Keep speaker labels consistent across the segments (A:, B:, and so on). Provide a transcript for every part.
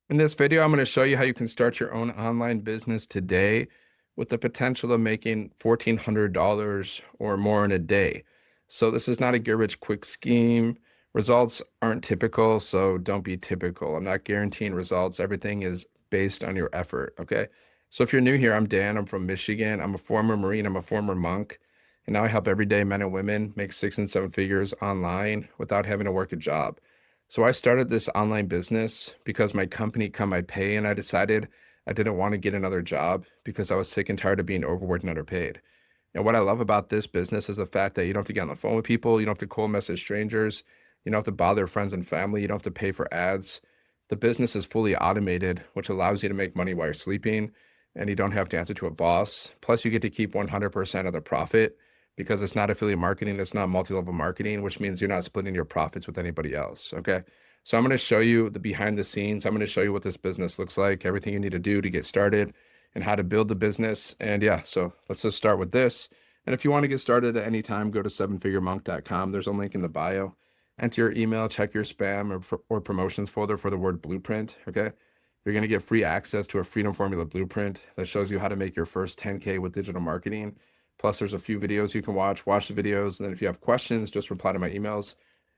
A: In this video, I'm going to show you how you can start your own online business today with the potential of making $1,400 or more in a day. So this is not a get rich quick scheme. Results aren't typical, so don't be typical. I'm not guaranteeing results. Everything is based on your effort, okay? So if you're new here, I'm Dan. I'm from Michigan. I'm a former Marine. I'm a former monk. And now I help everyday men and women make 6 and 7 figures online without having to work a job. So I started this online business because my company cut my pay and I decided I didn't want to get another job because I was sick and tired of being overworked and underpaid. And what I love about this business is the fact that you don't have to get on the phone with people, you don't have to cold message strangers, you don't have to bother friends and family, you don't have to pay for ads. The business is fully automated, which allows you to make money while you're sleeping and you don't have to answer to a boss. Plus, you get to keep 100% of the profit because it's not affiliate marketing, it's not multi-level marketing, which means you're not splitting your profits with anybody else. Okay. So I'm going to show you the behind the scenes. I'm going to show you what this business looks like, everything you need to do to get started, and how to build the business. And yeah, so let's just start with this. And if you want to get started at any time, go to sevenfiguremonk.com. There's a link in the bio. Enter your email, check your spam or promotions folder for the word blueprint. Okay. You're going to get free access to a Freedom Formula blueprint that shows you how to make your first 10K with digital marketing. Plus, there's a few videos you can watch the videos. And then if you have questions, just reply to my emails.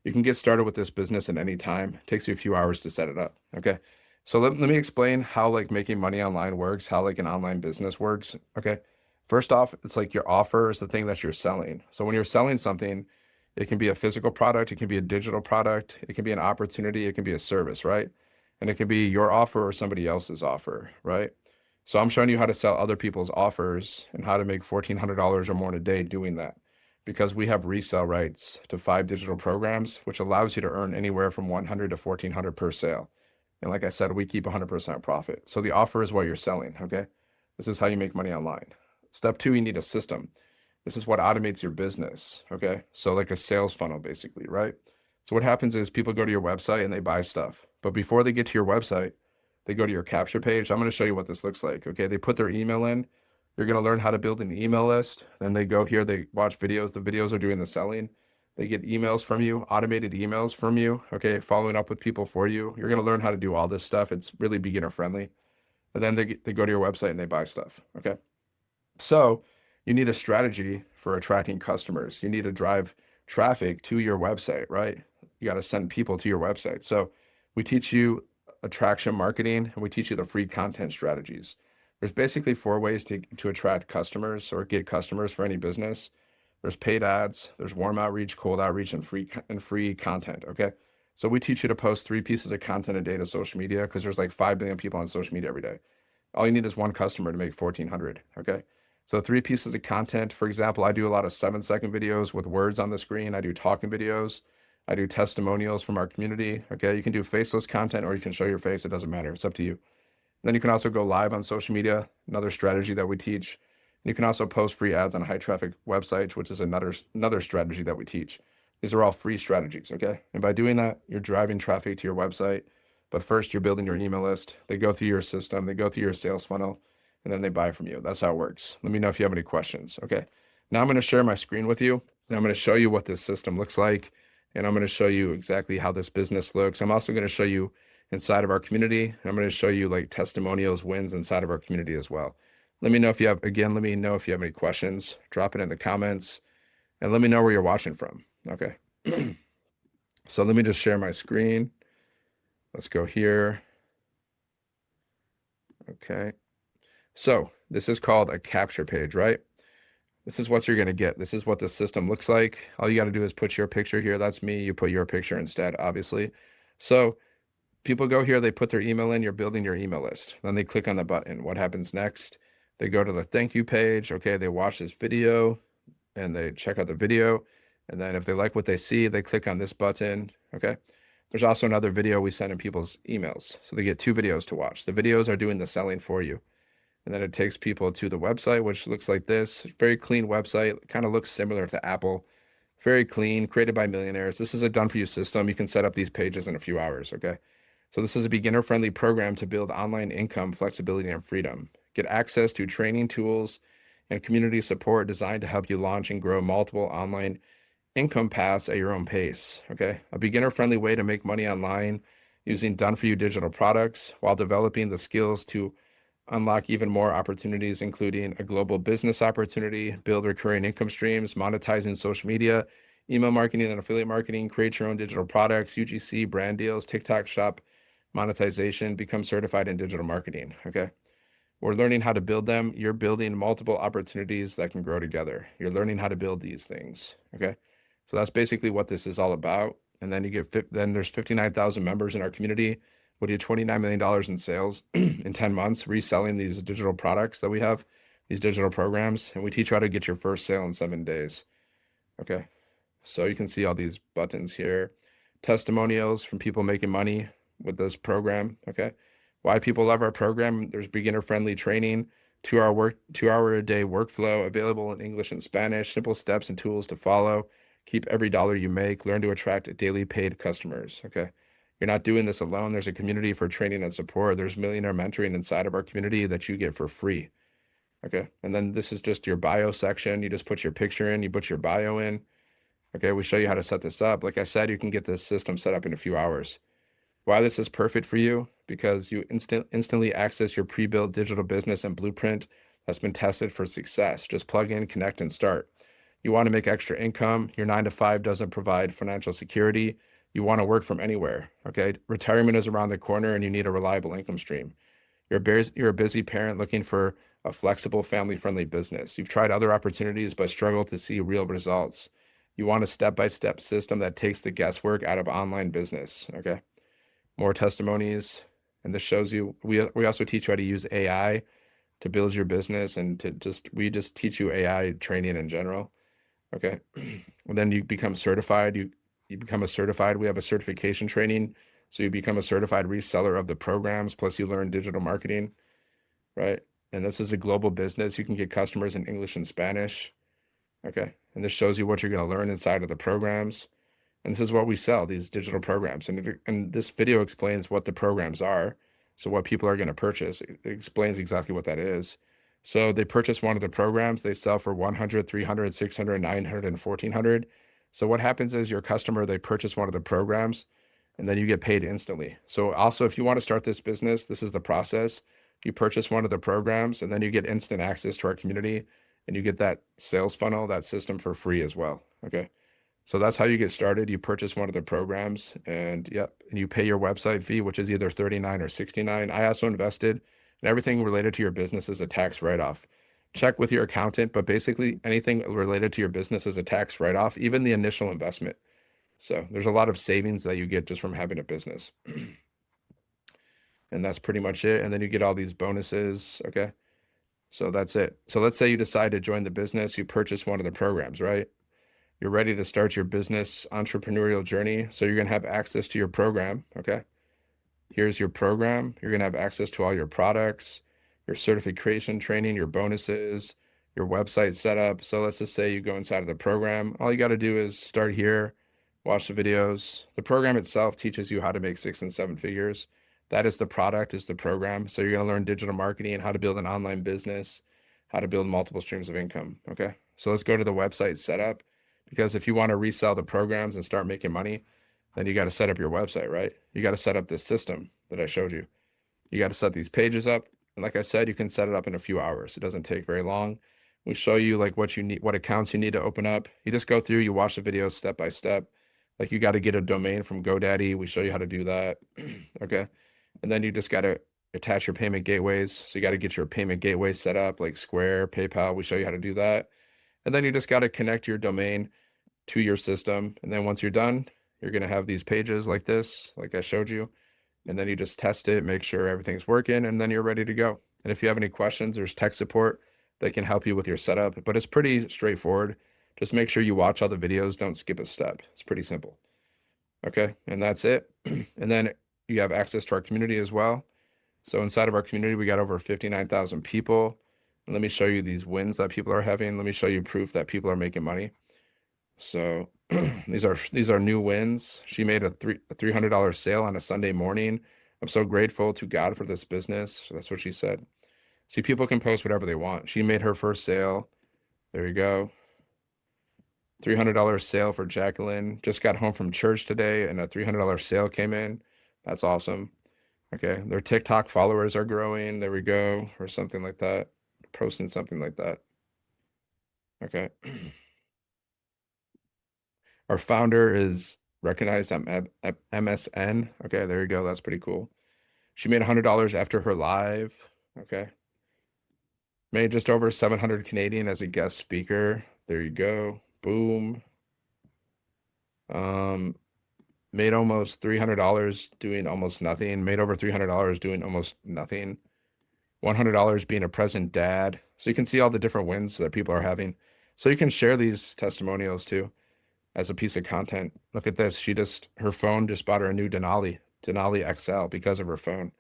A: You can get started with this business at any time. It takes you a few hours to set it up. Okay. So let me explain how like making money online works, how like an online business works. Okay. First off, it's like your offer is the thing that you're selling. So when you're selling something, it can be a physical product, it can be a digital product, it can be an opportunity, it can be a service, right? And it can be your offer or somebody else's offer, right? So I'm showing you how to sell other people's offers and how to make $1,400 or more in a day doing that because we have resale rights to 5 digital programs, which allows you to earn anywhere from 100 to 1,400 per sale. And like I said, we keep 100% profit. So the offer is what you're selling. Okay. This is how you make money online. Step two, you need a system. This is what automates your business. Okay. So like a sales funnel, basically, right? So what happens is people go to your website and they buy stuff. But before they get to your website, they go to your capture page. I'm going to show you what this looks like. Okay. They put their email in. You're going to learn how to build an email list. Then they go here, they watch videos. The videos are doing the selling. They get emails from you, automated emails from you. Okay. Following up with people for you. You're going to learn how to do all this stuff. It's really beginner friendly. And then they go to your website and they buy stuff. Okay. So you need a strategy for attracting customers. You need to drive traffic to your website, right? You got to send people to your website. So we teach you attraction marketing and we teach you the free content strategies. There's basically 4 ways to attract customers or get customers for any business. There's paid ads, there's warm outreach, cold outreach, and free content. Okay. So we teach you to post 3 pieces of content a day to social media because there's like 5 billion people on social media every day. All you need is one customer to make 1,400. Okay. So 3 pieces of content. For example, I do a lot of 7-second videos with words on the screen. I do talking videos. I do testimonials from our community. Okay. You can do faceless content or you can show your face. It doesn't matter. It's up to you. Then you can also go live on social media, another strategy that we teach. You can also post free ads on high traffic websites, which is another strategy that we teach. These are all free strategies, okay? And by doing that, you're driving traffic to your website. But first, you're building your email list. They go through your system, they go through your sales funnel, and then they buy from you. That's how it works. Let me know if you have any questions, okay? Now I'm going to share my screen with you, and I'm going to show you what this system looks like, and I'm going to show you exactly how this business looks. I'm also going to show you inside of our community. And I'm going to show you like testimonials, wins inside of our community as well. Let me know if you have, again, let me know if you have any questions. Drop it in the comments and let me know where you're watching from. Okay. So let me just share my screen. Let's go here. Okay. So this is called a capture page, right? This is what you're going to get. This is what the system looks like. All you got to do is put your picture here. That's me. You put your picture instead, obviously. So people go here, they put their email in, you're building your email list. Then they click on the button. What happens next? They go to the thank you page. Okay, they watch this video and they check out the video. And then if they like what they see, they click on this button. Okay. There's also another video we send in people's emails. So they get 2 videos to watch. The videos are doing the selling for you. And then it takes people to the website, which looks like this. Very clean website. Kind of looks similar to Apple. Very clean, created by millionaires. This is a done for you system. You can set up these pages in a few hours. Okay. So this is a beginner-friendly program to build online income, flexibility, and freedom. Get access to training tools and community support designed to help you launch and grow multiple online income paths at your own pace. Okay. A beginner-friendly way to make money online using done-for-you digital products while developing the skills to unlock even more opportunities, including a global business opportunity, build recurring income streams, monetizing social media, email marketing and affiliate marketing, create your own digital products, UGC, brand deals, TikTok shop, monetization, become certified in digital marketing. Okay. We're learning how to build them. You're building multiple opportunities that can grow together. You're learning how to build these things. Okay. So that's basically what this is all about. And then then there's 59,000 members in our community. We do $29 million in sales in 10 months, reselling these digital products that we have, these digital programs. And we teach you how to get your first sale in 7 days. Okay. So you can see all these buttons here. Testimonials from people making money with this program. Okay. Why people love our program. There's beginner-friendly training, 2 hour a day workflow available in English and Spanish, simple steps and tools to follow. Keep every dollar you make, learn to attract daily paid customers. Okay. You're not doing this alone. There's a community for training and support. There's millionaire mentoring inside of our community that you get for free. Okay. And then this is just your bio section. You just put your picture in, you put your bio in. Okay. We show you how to set this up. Like I said, you can get this system set up in a few hours. Why this is perfect for you? Because you instantly access your pre-built digital business and blueprint that's been tested for success. Just plug in, connect, and start. You want to make extra income. Your 9 to 5 doesn't provide financial security. You want to work from anywhere. Okay. Retirement is around the corner and you need a reliable income stream. You're a busy parent looking for a flexible, family-friendly business. You've tried other opportunities but struggle to see real results. You want a step-by-step system that takes the guesswork out of online business. Okay. More testimonies. And this shows you, we also teach you how to use AI to build your business and we just teach you AI training in general. Okay. And then you become certified. You become a certified. We have a certification training. So you become a certified reseller of the programs, plus you learn digital marketing, right? And this is a global business. You can get customers in English and Spanish. Okay. And this shows you what you're going to learn inside of the programs. And this is what we sell, these digital programs. And this video explains what the programs are. So what people are going to purchase, it explains exactly what that is. So they purchase one of the programs, they sell for 100, 300, 600, 900, and 1400. So what happens is your customer, they purchase one of the programs and then you get paid instantly. So also, if you want to start this business, this is the process. You purchase one of the programs and then you get instant access to our community and you get that sales funnel, that system for free as well. Okay. So that's how you get started. You purchase one of the programs and and you pay your website fee, which is either 39 or 69. I also invested and everything related to your business is a tax write-off. Check with your accountant, but basically anything related to your business is a tax write-off, even the initial investment. So there's a lot of savings that you get just from having a business. And that's pretty much it. And then you get all these bonuses. Okay. So that's it. So let's say you decide to join the business, you purchase one of the programs, right? You're ready to start your business entrepreneurial journey. So you're going to have access to your program. Okay. Here's your program. You're going to have access to all your products, your certification training, your bonuses, your website setup. So let's just say you go inside of the program. All you got to do is start here, watch the videos. The program itself teaches you how to make 6 and 7 figures. That is the product, is the program. So you're going to learn digital marketing, how to build an online business, how to build multiple streams of income. Okay. So let's go to the website setup. Because if you want to resell the programs and start making money, then you got to set up your website, right? You got to set up this system that I showed you. You got to set these pages up. And like I said, you can set it up in a few hours. It doesn't take very long. We show you like what you need, what accounts you need to open up. You just go through, you watch the videos step by step. Like you got to get a domain from GoDaddy. We show you how to do that. Okay. And then you just got to attach your payment gateways. So you got to get your payment gateway set up like Square, PayPal. We show you how to do that. And then you just got to connect your domain to your system. And then once you're done, you're going to have these pages like this, like I showed you. And then you just test it, make sure everything's working, and then you're ready to go. And if you have any questions, there's tech support that can help you with your setup, but it's pretty straightforward. Just make sure you watch all the videos. Don't skip a step. It's pretty simple. Okay. And that's it. And then you have access to our community as well. So inside of our community, we got over 59,000 people. And let me show you these wins that people are having. Let me show you proof that people are making money. So these are new wins. She made a $300 sale on a Sunday morning. I'm so grateful to God for this business. So that's what she said. See, people can post whatever they want. She made her first sale. There you go. $300 sale for Jacqueline. Just got home from church today and a $300 sale came in. That's awesome. Okay. Their TikTok followers are growing. There we go. Or something like that. Posting something like that. Okay. Our founder is recognized at MSN. Okay, there you go. That's pretty cool. She made $100 after her live. Okay. Made just over 700 Canadian as a guest speaker. There you go. Boom. Um, Made almost $300 doing almost nothing. Made over $300 doing almost nothing. $100 being a present dad. So you can see all the different wins that people are having. So you can share these testimonials too as a piece of content. Look at this. Her phone just bought her a new Denali XL because of her phone.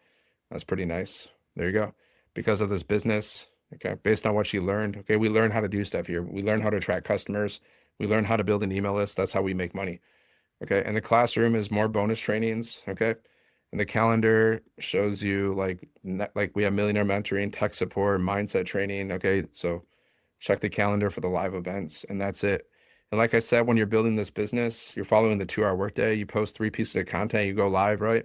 A: That's pretty nice. There you go. Because of this business, okay, based on what she learned. Okay, we learn how to do stuff here. We learn how to attract customers. We learn how to build an email list. That's how we make money. Okay, and the classroom is more bonus trainings. Okay, and the calendar shows you like we have millionaire mentoring, tech support, mindset training. Okay, so check the calendar for the live events, and that's it. And like I said, when you're building this business, you're following the 2-hour workday. You post 3 pieces of content, you go live, right?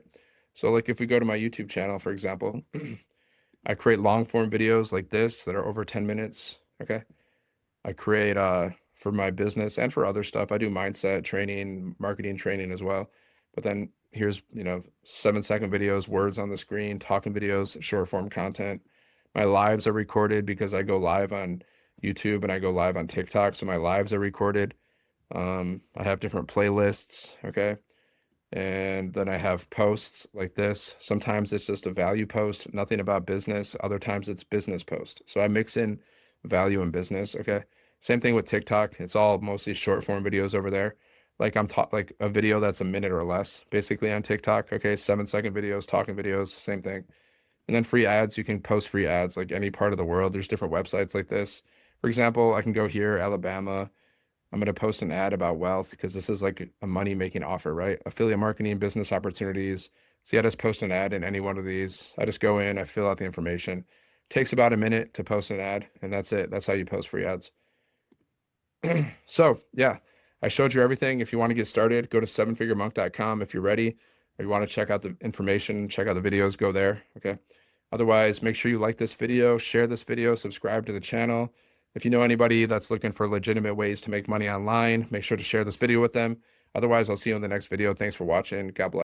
A: So like if we go to my YouTube channel, for example, I create long form videos like this that are over 10 minutes. Okay. I create for my business and for other stuff. I do mindset training, marketing training as well. But then here's, 7-second videos, words on the screen, talking videos, short form content. My lives are recorded because I go live on YouTube and I go live on TikTok. So my lives are recorded. I have different playlists. Okay. And then I have posts like this. Sometimes it's just a value post, nothing about business. Other times it's business post. So I mix in value and business. Okay. Same thing with TikTok. It's all mostly short form videos over there. Like I'm taught like a video that's a minute or less, basically on TikTok. Okay. 7-second videos, talking videos, same thing. And then free ads, you can post free ads like any part of the world. There's different websites like this. For example, I can go here, Alabama. I'm going to post an ad about wealth because this is like a money making offer, right? Affiliate marketing, business opportunities. So yeah, I just post an ad in any one of these. I just go in, I fill out the information. Takes about a minute to post an ad, and that's it. That's how you post free ads. So yeah, I showed you everything. If you want to get started, go to sevenfiguremonk.com if you're ready, or you want to check out the information, check out the videos, go there. Okay. Otherwise, make sure you like this video, share this video, subscribe to the channel. If you know anybody that's looking for legitimate ways to make money online, make sure to share this video with them. Otherwise, I'll see you in the next video. Thanks for watching. God bless.